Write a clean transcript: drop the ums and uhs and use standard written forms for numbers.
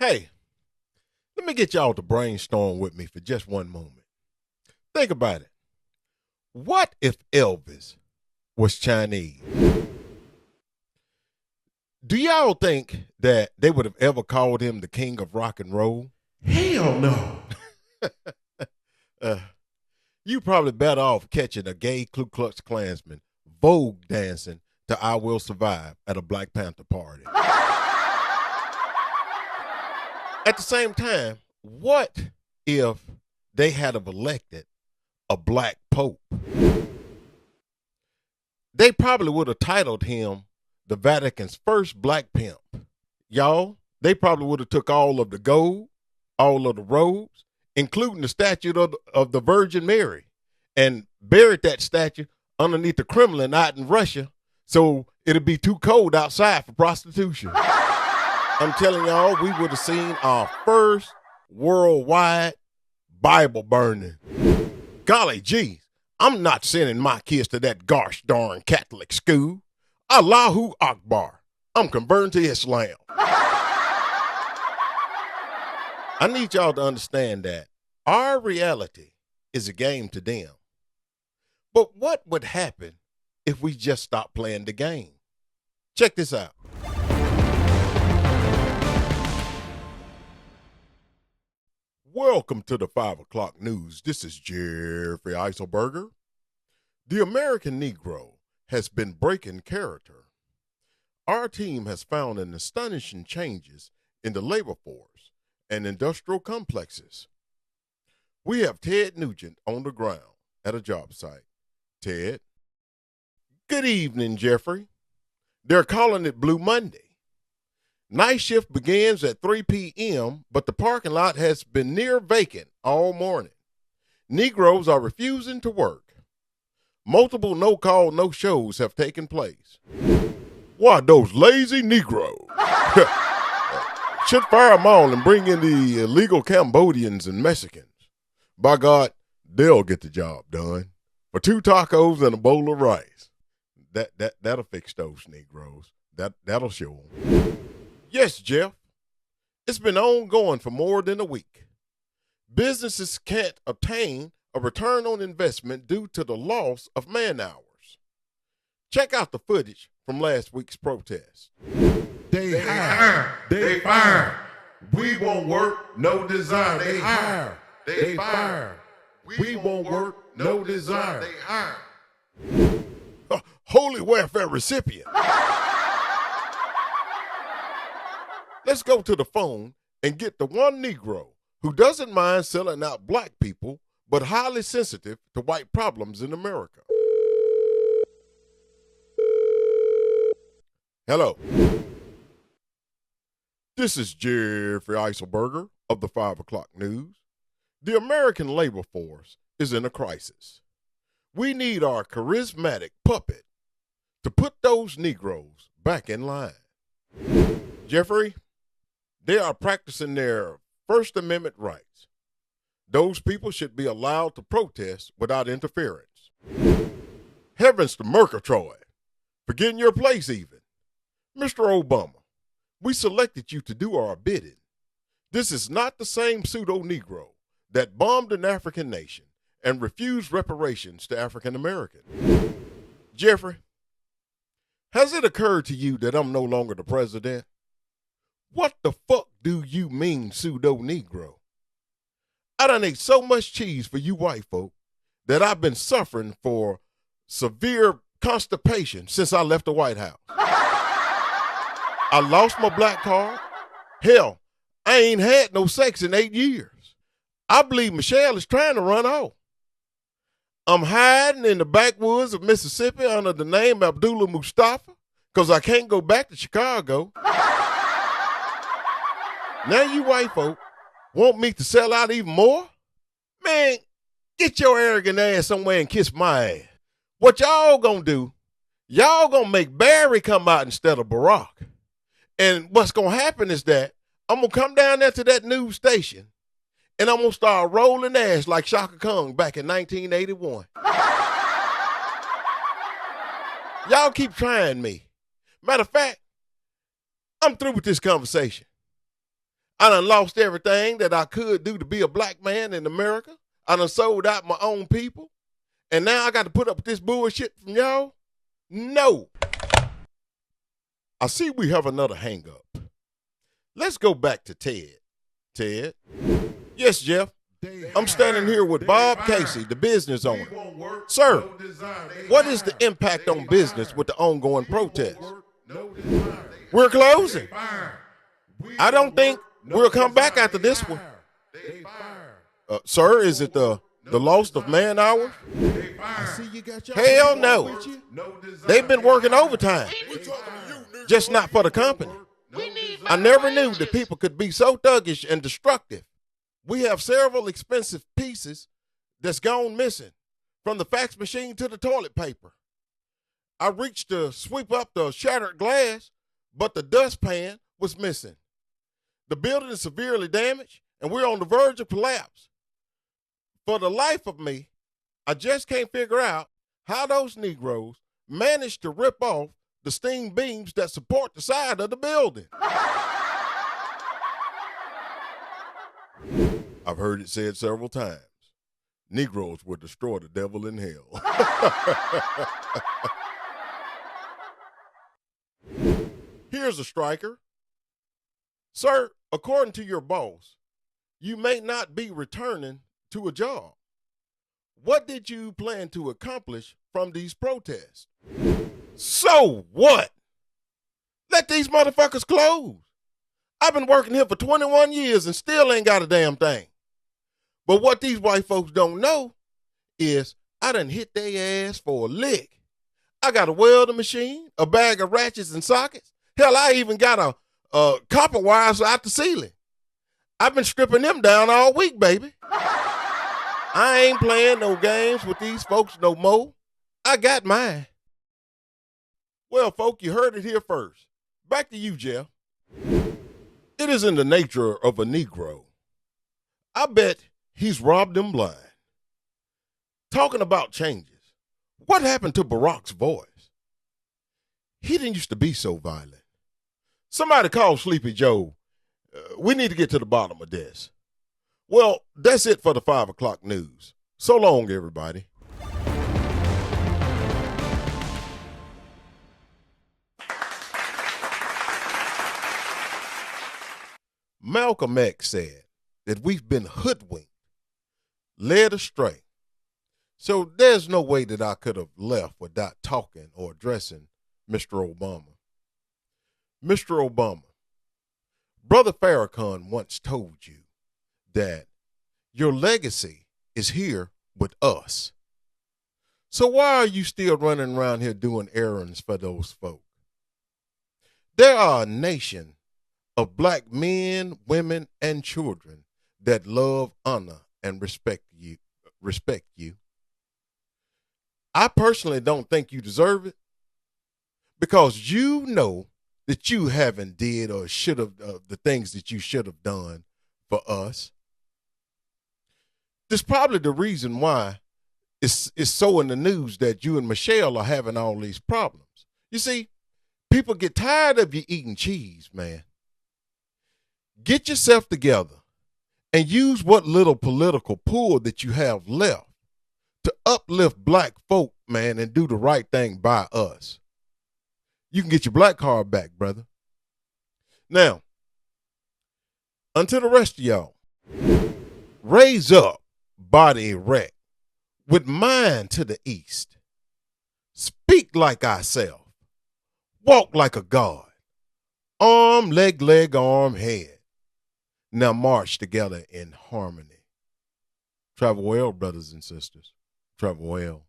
Hey, let me get y'all to brainstorm with me for just one moment. Think about it. What if Elvis was Chinese? Do y'all think that they would have ever called him the king of rock and roll? Hell no. You probably better off catching a gay Ku Klux Klansman Vogue dancing to I Will Survive at a Black Panther party. At the same time, what if they had have elected a black pope? They probably would have titled him the Vatican's first black pimp. Y'all, they probably would have took all of the gold, all of the robes, including the statue of the Virgin Mary, and buried that statue underneath the Kremlin out in Russia so it'd be too cold outside for prostitution. I'm telling y'all, we would have seen our first worldwide Bible burning. Golly geez, I'm not sending my kids to that gosh darn Catholic school. Allahu Akbar. I'm converting to Islam. I need y'all to understand that our reality is a game to them. But what would happen if we just stopped playing the game? Check this out. Welcome to the 5 o'clock news. This is Jeffrey Eiselberger. The American Negro has been breaking character. Our team has found an astonishing changes in the labor force and industrial complexes. We have Ted Nugent on the ground at a job site. Ted. Good evening, Jeffrey. They're calling it Blue Monday. Night shift begins at 3 p.m., but the parking lot has been near vacant all morning. Negroes are refusing to work. Multiple no-call, no-shows have taken place. Why, those lazy Negroes. Should fire them all and bring in the illegal Cambodians and Mexicans. By God, they'll get the job done. For 2 tacos and a bowl of rice. That'll fix those Negroes. That'll show them. Yes, Jeff. It's been ongoing for more than a week. Businesses can't obtain a return on investment due to the loss of man hours. Check out the footage from last week's protest. They hire. They fire. We won't work, no desire. They hire. They fire. We won't work, no desire. They hire. Holy welfare recipient. Let's go to the phone and get the one Negro who doesn't mind selling out black people, but highly sensitive to white problems in America. Hello. This is Jeffrey Eiselberger of the 5 o'clock news. The American labor force is in a crisis. We need our charismatic puppet to put those Negroes back in line. Jeffrey, they are practicing their First Amendment rights. Those people should be allowed to protest without interference. Heavens to Murgatroyd, for getting your place even. Mr. Obama, we selected you to do our bidding. This is not the same pseudo-Negro that bombed an African nation and refused reparations to African Americans. Jeffrey, has it occurred to you that I'm no longer the president? What the fuck do you mean, pseudo-Negro? I done ate so much cheese for you white folk that I've been suffering for severe constipation since I left the White House. I lost my black card. Hell, I ain't had no sex in 8 years. I believe Michelle is trying to run off. I'm hiding in the backwoods of Mississippi under the name Abdullah Mustafa because I can't go back to Chicago. Now you white folk want me to sell out even more? Man, get your arrogant ass somewhere and kiss my ass. What y'all gonna do, y'all gonna make Barry come out instead of Barack. And what's gonna happen is that I'm gonna come down there to that news station and I'm gonna start rolling ass like Shaka Khan back in 1981. Y'all keep trying me. Matter of fact, I'm through with this conversation. I done lost everything that I could do to be a black man in America. I done sold out my own people. And now I got to put up with this bullshit from y'all? No. I see we have another hang up. Let's go back to Ted. Ted? Yes, Jeff. I'm standing here with Bob Casey, the business owner. Sir, what is the impact on business with the ongoing protests? We're closing. I don't think we'll come back after this one. Sir, is it the loss of man hours? Hell no. They've been working overtime. Just not for the company. I never knew that people could be so thuggish and destructive. We have several expensive pieces that's gone missing, from the fax machine to the toilet paper. I reached to sweep up the shattered glass, but the dustpan was missing. The building is severely damaged, and we're on the verge of collapse. For the life of me, I just can't figure out how those Negroes managed to rip off the steam beams that support the side of the building. I've heard it said several times. Negroes would destroy the devil in hell. Here's a striker. Sir, according to your boss, you may not be returning to a job. What did you plan to accomplish from these protests? So what? Let these motherfuckers close. I've been working here for 21 years and still ain't got a damn thing. But what these white folks don't know is I done hit their ass for a lick. I got a welding machine, a bag of ratchets and sockets. Hell, I even got a copper wires out the ceiling. I've been stripping them down all week, baby. I ain't playing no games with these folks no more. I got mine. Well, folk, you heard it here first. Back to you, Jeff. It is in the nature of a Negro. I bet he's robbed them blind. Talking about changes, what happened to Barack's voice? He didn't used to be so violent. Somebody call Sleepy Joe. We need to get to the bottom of this. Well, that's it for the 5 o'clock news. So long, everybody. Malcolm X said that we've been hoodwinked, led astray. So there's no way that I could have left without talking or addressing Mr. Obama. Mr. Obama, Brother Farrakhan once told you that your legacy is here with us. So why are you still running around here doing errands for those folk? There are a nation of black men, women, and children that love, honor, and respect you. I personally don't think you deserve it, because you know that you haven't did or should have the things that you should have done for us. This is probably the reason why it's so in the news that you and Michelle are having all these problems. You see, people get tired of you eating cheese, man. Get yourself together and use what little political pull that you have left to uplift black folk, man, and do the right thing by us. You can get your black card back, brother. Now, unto the rest of y'all, raise up, body erect, with mind to the east. Speak like ourselves. Walk like a god. Arm, leg, arm, head. Now march together in harmony. Travel well, brothers and sisters. Travel well.